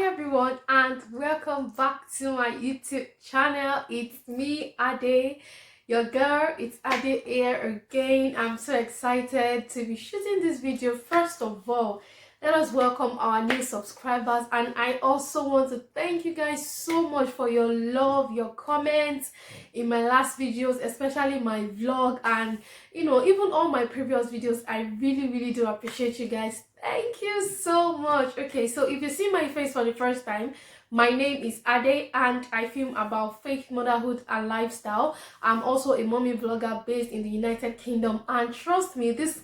Hi everyone and welcome back to my YouTube channel. It's me, Ade, your girl. It's Ade here again. I'm so excited to be shooting this video. First of all, let us welcome our new subscribers, and I also want to thank you guys so much for your love, your comments in my last videos, especially my vlog, and even all my previous videos. I really do appreciate you guys. Thank you so much. Okay, so if you see my face for the first time, my name is Ade and I film about faith, motherhood and lifestyle. I'm also a mommy vlogger based in the United Kingdom, and trust me, this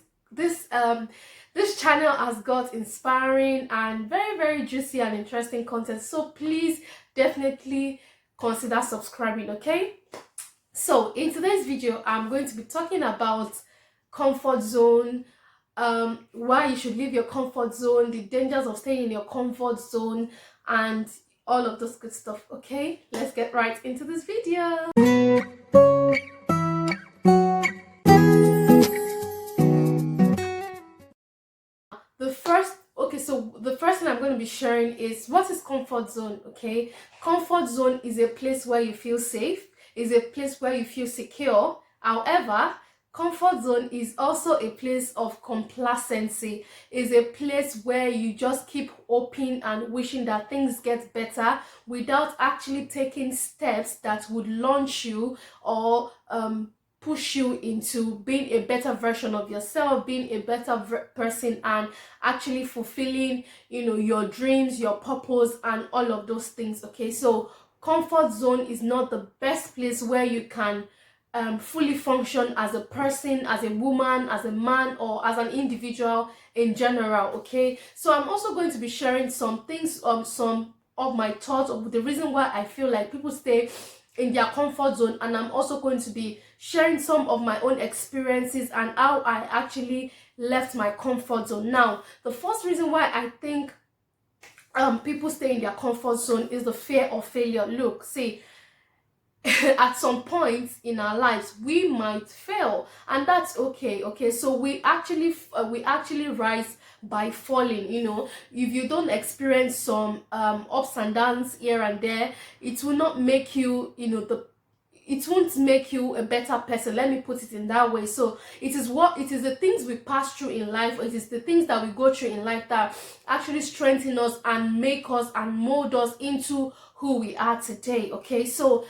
channel has got inspiring and very juicy and interesting content, so please definitely consider subscribing. Okay, so in today's video I'm going to be talking about comfort zone, why you should leave your comfort zone, the dangers of staying in your comfort zone, and all of those good stuff. Okay, let's get right into this video. The first thing I'm going to be sharing is what is comfort zone. Okay, comfort zone is a place where you feel safe, is a place where you feel secure. However, comfort zone is also a place of complacency, is a place where you just keep hoping and wishing that things get better without actually taking steps that would launch you or push you into being a better version of yourself, being a better person, and actually fulfilling your dreams, your purpose, and all of those things. Okay, so comfort zone is not the best place where you can fully function as a person, as a woman, as a man, or as an individual in general. Okay, so I'm also going to be sharing some things, some of my thoughts of the reason why I feel like people stay in their comfort zone, and I'm also going to be sharing some of my own experiences and how I actually left my comfort zone. Now, the first reason why I think people stay in their comfort zone is the fear of failure. Look, see, at some point in our lives we might fail, and that's okay. Okay, so we actually rise by falling. If you don't experience some ups and downs here and there, it will not make you it won't make you a better person. Let me put it in that way. So it is the things we pass through in life, it is the things that we go through in life that actually strengthen us and make us and mold us into who we are today. Okay, so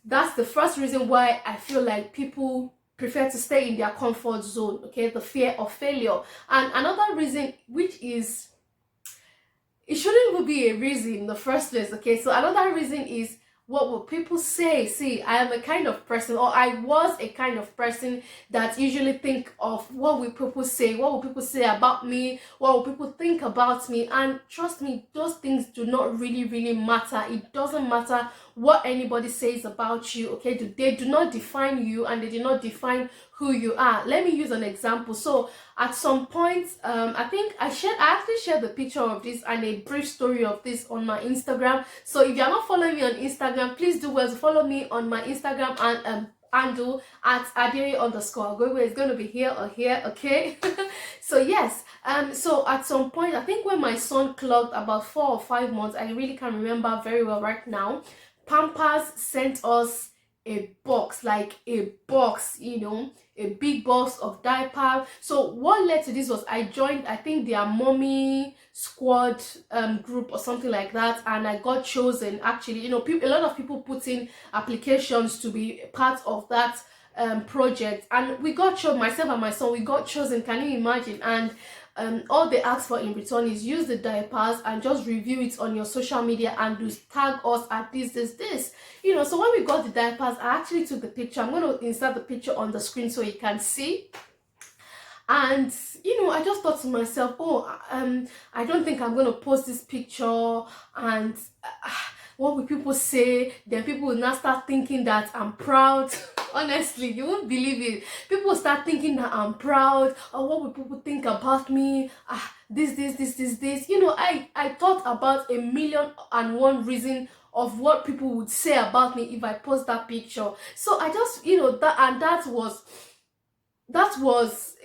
that's the first reason why I feel like people prefer to stay in their comfort zone. Okay, the fear of failure. And another reason, which is, it shouldn't even be a reason in the first place. Okay, so another reason is, what will people say? See, I am a kind of person, or I was a kind of person that usually think of what will people say, what will people say about me, what will people think about me. And trust me, those things do not really matter. It doesn't matter what anybody says about you. Okay, they do not define you, and they do not define who you are. Let me use an example. So at some point, I think I actually shared the picture of this and a brief story of this on my Instagram. So if you're not following me on Instagram, please do well to follow me on my Instagram and handle at @adiri_gowe. It's going to be here or here. Okay. So yes, so at some point, I think when my son clocked about 4 or 5 months, I really can't remember very well right now, Pampers sent us a box, like a box, a big box of diaper. So what led to this was I joined, I think, their mommy squad group or something like that, and I got chosen. Actually, a lot of people put in applications to be part of that project, and we got chosen. Myself and my son, we got chosen. Can you imagine? And all they ask for in return is use the diapers and just review it on your social media and do tag us at this. So when we got the diapers, I actually took the picture. I'm going to insert the picture on the screen so you can see. And I just thought to myself, I don't think I'm going to post this picture, and what will people say? Then people will now start thinking that I'm proud. Honestly, you won't believe it. People start thinking that I'm proud, or what will people think about me? This. I thought about 1,000,001 reason of what people would say about me if I post that picture. So I just, that was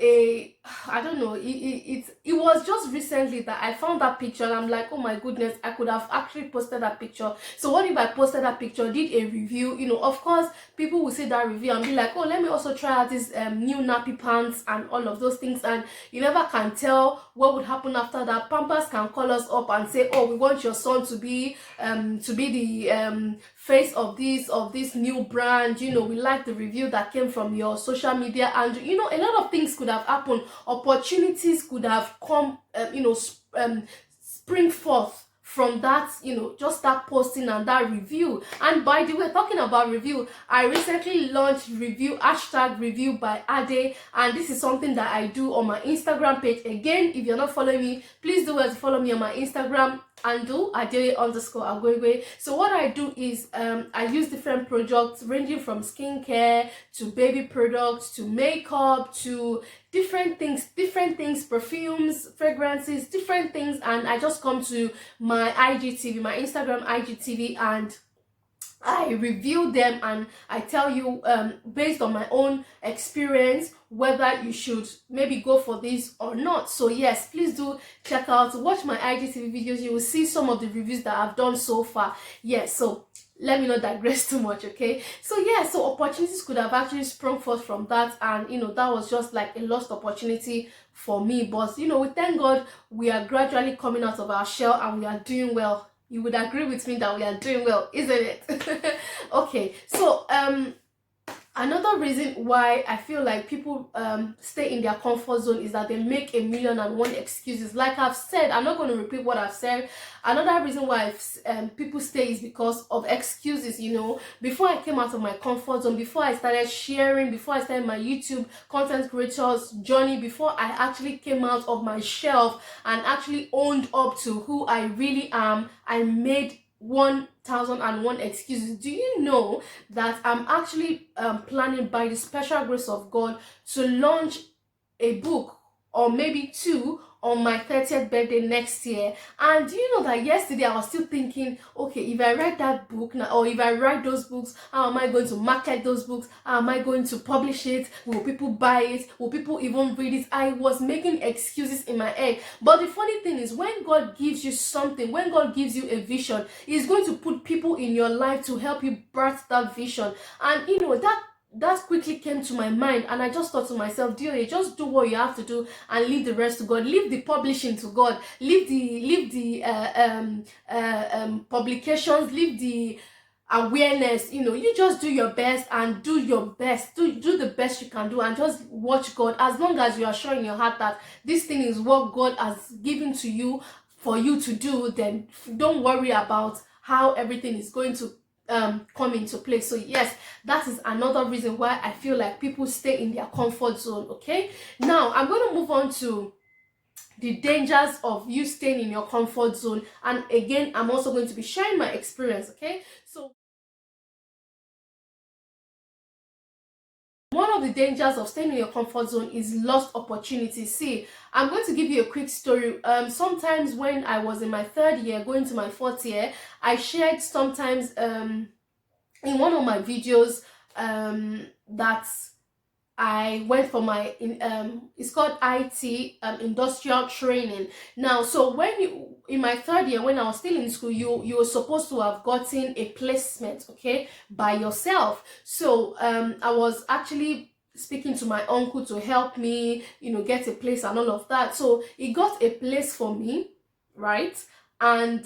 I don't know, it was just recently that I found that picture, and I'm like, oh my goodness, I could have actually posted that picture. So what if I posted that picture, did a review, you know, of course people will see that review and be like, oh, let me also try out this new nappy pants and all of those things, and you never can tell what would happen after that. Pampers can call us up and say, oh, we want your son to be the face of this new brand, you know, we like the review that came from your social media, and you know, a lot of things could have happened. Opportunities could have come, spring forth from that, you know, just that posting and that review. And by the way, talking about review, I recently launched review, hashtag review by Ade, and this is something that I do on my Instagram page. Again, if you're not following me, please do well to follow me on my Instagram handle, Ade_Agwegwe. So what I do is I use different products ranging from skincare to baby products to makeup to different things, perfumes, fragrances, different things, and I just come to my IGTV, my Instagram IGTV, and I review them, and I tell you based on my own experience whether you should maybe go for this or not. So yes, please do check out, watch my IGTV videos. You will see some of the reviews that I've done so far. Yes, so let me not digress too much, okay? So yeah, so opportunities could have actually sprung forth from that, and you know, that was just like a lost opportunity for me. But you know, we thank God we are gradually coming out of our shell and we are doing well. You would agree with me that we are doing well, isn't it? Okay, so another reason why I feel like people stay in their comfort zone is that they make 1,000,001 excuses. Like I've said, I'm not going to repeat what I've said. Another reason why people stay is because of excuses. You know, before I came out of my comfort zone, before I started sharing, before I started my YouTube content creators journey, before I actually came out of my shelf and actually owned up to who I really am, I made 1,001 excuses. Do you know that I'm actually planning, by the special grace of God, to launch a book or maybe two on my 30th birthday next year? And do you know that yesterday I was still thinking, okay, if I write that book now, or if I write those books, how am I going to market those books? How am I going to publish it? Will people buy it? Will people even read it? I was making excuses in my head. But the funny thing is, when God gives you something, when God gives you a vision, He's going to put people in your life to help you birth that vision. And you know, that quickly came to my mind, and I just thought to myself, dear, just do what you have to do and leave the rest to God. Leave the publishing to God. Leave the publications. Leave the awareness. You know, you just do your best and do your best. Do the best you can do, and just watch God. As long as you are sure in your heart that this thing is what God has given to you for you to do, then don't worry about how everything is going to come into place. So yes, that is another reason why I feel like people stay in their comfort zone. Okay, now I'm going to move on to the dangers of you staying in your comfort zone, and again, I'm also going to be sharing my experience. Okay, so one of the dangers of staying in your comfort zone is lost opportunities. See, I'm going to give you a quick story. Sometimes when I was in my 3rd year, going to my 4th year, I shared sometimes in one of my videos that I went for my it's called IT industrial training. Now, so when you in my 3rd year, when I was still in school, you were supposed to have gotten a placement, okay, by yourself. So I was actually speaking to my uncle to help me, you know, get a place and all of that. So he got a place for me, right? And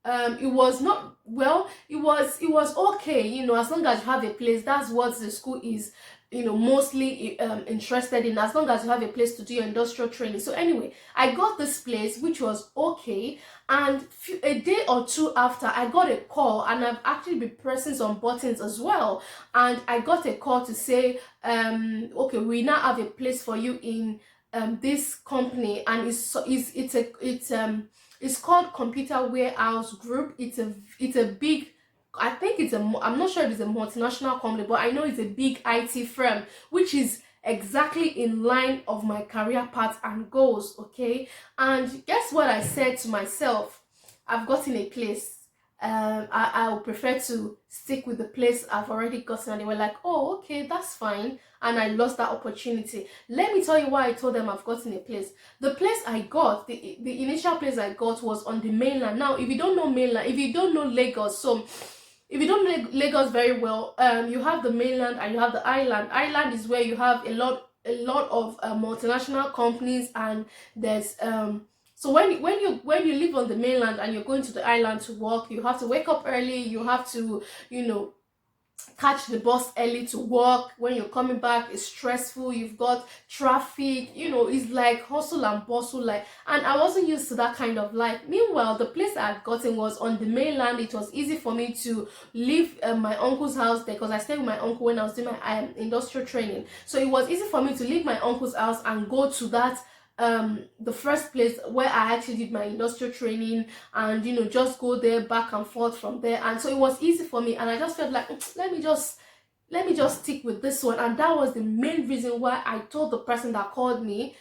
it was not, well, it was okay, you know, as long as you have a place. That's what the school is, you know, mostly interested in, as long as you have a place to do your industrial training. So anyway, I got this place, which was okay, and a day or two after, I got a call, and I've actually been pressing some buttons as well, and I got a call to say, okay, we now have a place for you in this company, and it's called Computer Warehouse Group. It's a big, I think I'm not sure if it's a multinational company, but I know it's a big IT firm, which is exactly in line of my career path and goals. Okay, and guess what I said to myself? I've gotten a place. I would prefer to stick with the place I've already gotten. And they were like, oh, okay, that's fine. And I lost that opportunity. Let me tell you why I told them I've gotten a place. The place I got, the initial place I got was on the mainland. Now, if you don't know mainland, if you don't know Lagos, so if you don't know Lagos very well, you have the mainland and you have the island. Island is where you have a lot of multinational companies, and there's so when you live on the mainland and you're going to the island to work, you have to wake up early, you have to, you know, catch the bus early to work. When you're coming back, it's stressful, you've got traffic, you know, it's like hustle and bustle, like, and I wasn't used to that kind of life. Meanwhile, the place I had gotten was on the mainland. It was easy for me to leave my uncle's house there, because I stayed with my uncle when I was doing my industrial training. So it was easy for me to leave my uncle's house and go to that the first place where I actually did my industrial training, and, you know, just go there back and forth from there. And so it was easy for me, and I just felt like, let me just stick with this one. And that was the main reason why I told the person that called me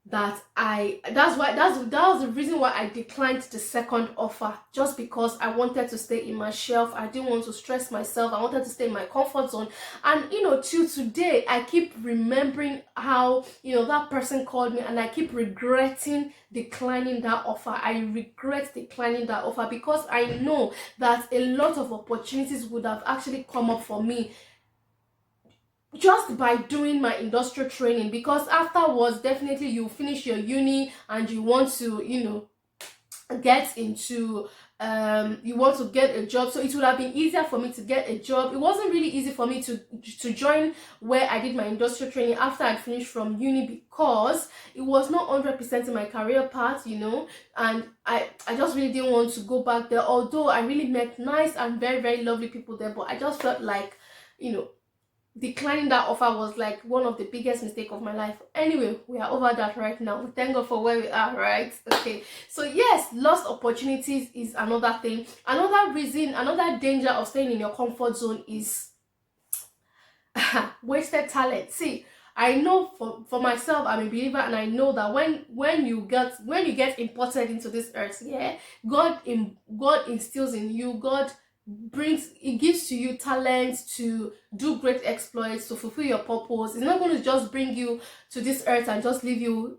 that that was the reason why I declined the second offer, just because I wanted to stay in my shelf. I didn't want to stress myself. I wanted to stay in my comfort zone. And, you know, till today, I keep remembering how, you know, that person called me, and I keep regretting declining that offer. I regret declining that offer, because I know that a lot of opportunities would have actually come up for me just by doing my industrial training. Because afterwards, definitely you finish your uni and you want to, you know, get into you want to get a job. So it would have been easier for me to get a job. It wasn't really easy for me to join where I did my industrial training after I finished from uni, because it was not 100% in my career path, you know, and I just really didn't want to go back there. Although I really met nice and very, very lovely people there, but I just felt like, you know, declining that offer was like one of the biggest mistakes of my life. Anyway, we are over that right now. We thank God for where we are, right? Okay, so yes, lost opportunities is another thing. Another reason, another danger of staying in your comfort zone is wasted talent. See, I know for myself, I'm a believer, and I know that when you get imported into this earth, yeah, God instills in you, God gives to you talents to do great exploits, to fulfill your purpose. It's not going to just bring you to this earth and just leave you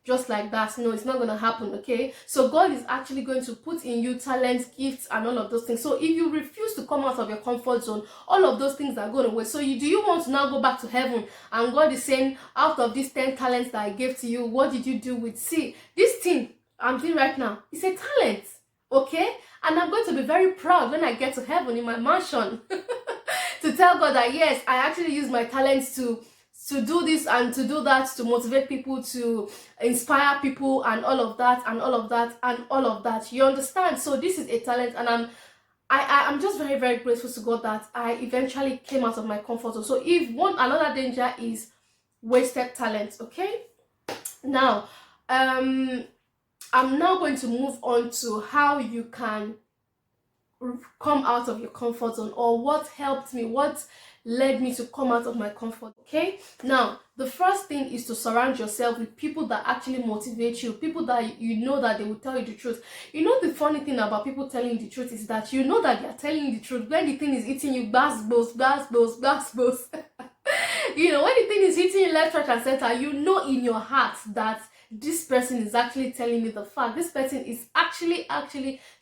just like that. No, it's not going to happen. Okay, so God is actually going to put in you talents, gifts, and all of those things. So if you refuse to come out of your comfort zone, all of those things are going away. So do you want to now go back to heaven, and God is saying, out of these 10 talents that I gave to you, what did you do with? See, this thing I'm doing right now is a talent. Okay, and I'm going to be very proud when I get to heaven in my mansion to tell God that yes, I actually use my talents to do this and to do that, to motivate people, to inspire people, and all of that, and all of that, and all of that. You understand? So this is a talent, and I'm just very, very grateful to God that I eventually came out of my comfort zone. So if another danger is wasted talent. Okay, now I'm now going to move on to how you can come out of your comfort zone, or what helped me, what led me to come out of my comfort. Okay, now the first thing is to surround yourself with people that actually motivate you, people that you know that they will tell you the truth. You know, the funny thing about people telling you the truth is that you know that they are telling you the truth when the thing is eating you, bass. You know, when the thing is hitting you left, right, and center, you know in your heart that this person is actually telling me the fact. This person is actually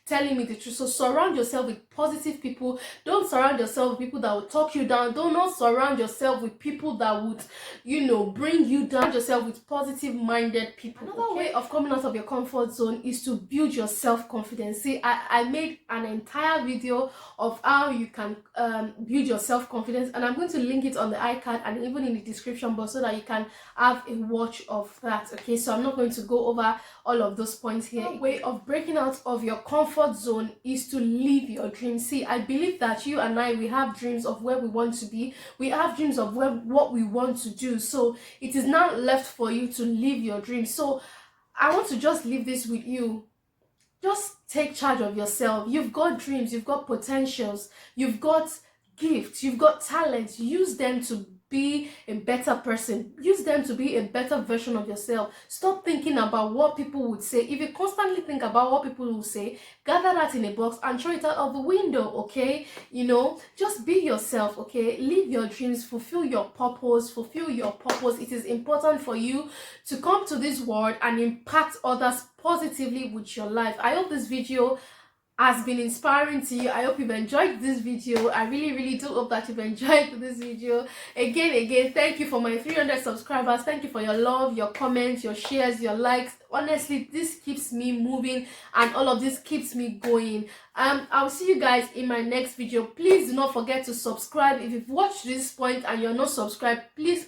telling me the truth. So surround yourself with positive people. Don't surround yourself with people that will talk you down. Do not surround yourself with people that would, you know, bring you down. Surround yourself with positive minded people. Another way of coming out of your comfort zone is to build your self-confidence. See, I made an entire video of how you can build your self-confidence, and I'm going to link it on the iCard and even in the description box so that you can have a watch of that. Okay, so I'm not going to go over all of those points here. Another way of breaking out of your comfort zone is to live your dreams. See, I believe that you and I, we have dreams of where we want to be. We have dreams of what we want to do. So it is now left for you to live your dreams. So I want to just leave this with you. Just take charge of yourself. You've got dreams, you've got potentials, you've got gifts, you've got talents. Use them to be a better person. Use them to be a better version of yourself. Stop thinking about what people would say. If you constantly think about what people will say, gather that in a box and throw it out of the window, okay? You know, just be yourself, okay? Live your dreams, fulfill your purpose, fulfill your purpose. It is important for you to come to this world and impact others positively with your life. I hope this video has been inspiring to you. I hope you've enjoyed this video. I really do hope that you've enjoyed this video. Again, thank you for my 300 subscribers. Thank you for your love, your comments, your shares, your likes. Honestly, this keeps me moving and all of this keeps me going. I'll see you guys in my next video. Please do not forget to subscribe. If you've watched this point and you're not subscribed, please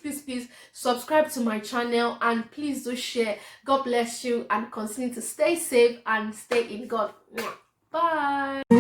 subscribe to my channel, and please do share. God bless you and continue to stay safe and stay in God. Bye.